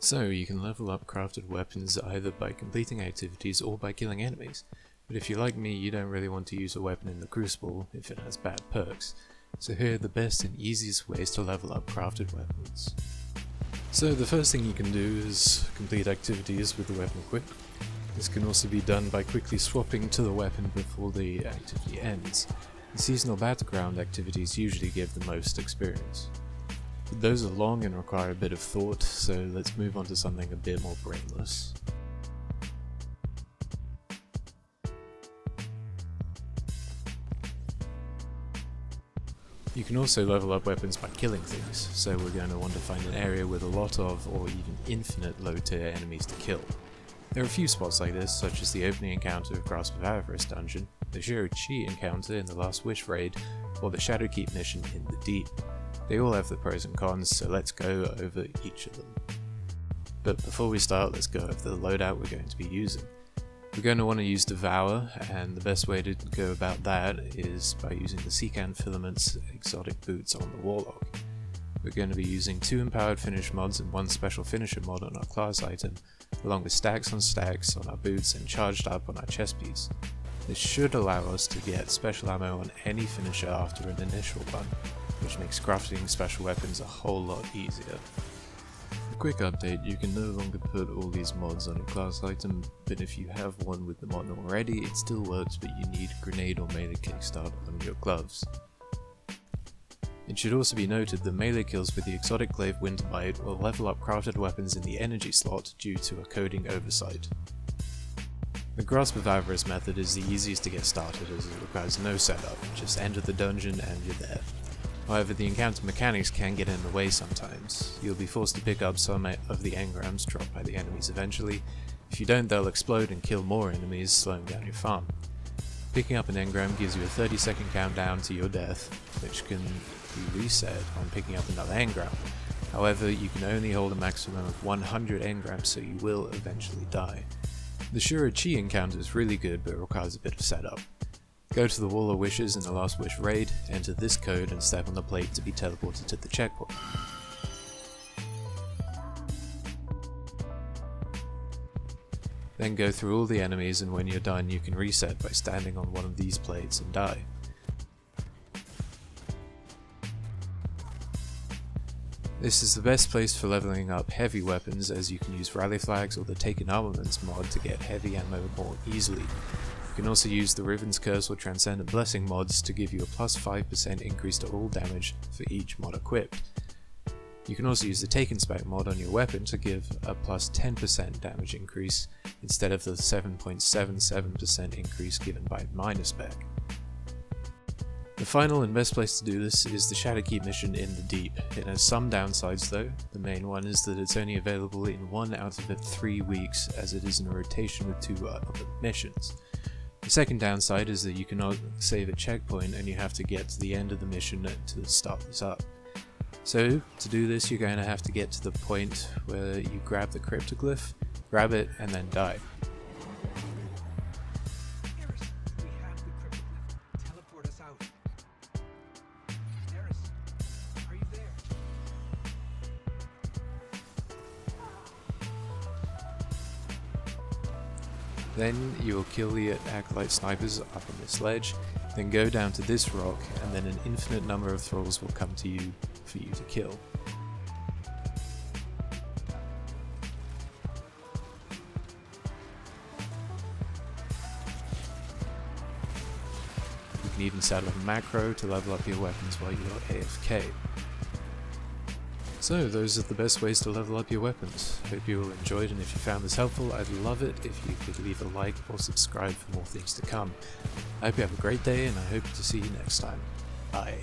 So you can level up crafted weapons either by completing activities or by killing enemies, but if you're like me you don't really want to use a weapon in the Crucible if it has bad perks, so here are the best and easiest ways to level up crafted weapons. So the first thing you can do is complete activities with the weapon equipped. This can also be done by quickly swapping to the weapon before the activity ends. The seasonal battleground activities usually give the most experience. But those are long and require a bit of thought, so let's move on to something a bit more brainless. You can also level up weapons by killing things, so we're going to want to find an area with a lot of, or even infinite low tier enemies to kill. There are a few spots like this, such as the opening encounter of Grasp of Avarice dungeon, the Shiro-Chi encounter in the Last Wish raid, or the Shadowkeep mission in the Deep. They all have their pros and cons, so let's go over each of them. But before we start, let's go over the loadout we're going to be using. We're going to want to use Devour, and the best way to go about that is by using the Secant Filament's exotic boots on the Warlock. We're going to be using 2 empowered finish mods and 1 special finisher mod on our class item, along with stacks on stacks on our boots and charged up on our chest piece. This should allow us to get special ammo on any finisher after an initial one, which makes crafting special weapons a whole lot easier. A quick update, you can no longer put all these mods on a class item, but if you have one with the mod already, it still works, but you need grenade or melee kickstart on your gloves. It should also be noted that melee kills with the exotic glaive Winterbite will level up crafted weapons in the energy slot due to a coding oversight. The Grasp of Avarice method is the easiest to get started as it requires no setup, just enter the dungeon and you're there. However, the encounter mechanics can get in the way sometimes. You'll be forced to pick up some of the engrams dropped by the enemies eventually. If you don't, they'll explode and kill more enemies, slowing down your farm. Picking up an engram gives you a 30-second countdown to your death, which can be reset on picking up another engram. However, you can only hold a maximum of 100 engrams, so you will eventually die. The Shiro-Chi encounter is really good, but requires a bit of setup. Go to the Wall of Wishes in the Last Wish raid, enter this code and step on the plate to be teleported to the checkpoint. Then go through all the enemies, and when you're done you can reset by standing on one of these plates and die. This is the best place for leveling up heavy weapons, as you can use rally flags or the Taken Armaments mod to get heavy ammo more easily. You can also use the Riven's Curse or Transcendent Blessing mods to give you a plus 5% increase to all damage for each mod equipped. You can also use the Taken Spec mod on your weapon to give a plus 10% damage increase instead of the 7.77% increase given by Minor Spec. The final and best place to do this is the Shadowkeep mission in the Deep. It has some downsides though. The main one is that it's only available in 1 out of the 3 weeks, as it is in a rotation with 2 other missions. The second downside is that you cannot save a checkpoint and you have to get to the end of the mission to start this up. So to do this you're going to have to get to the point where you grab the cryptoglyph, grab it and then die. Then you will kill the Acolyte snipers up on this ledge, then go down to this rock, and then an infinite number of thralls will come to you for you to kill. You can even set up a macro to level up your weapons while you're AFK. So those are the best ways to level up your weapons. Hope you all enjoyed, and if you found this helpful I'd love it if you could leave a like or subscribe for more things to come. I hope you have a great day and I hope to see you next time. Bye.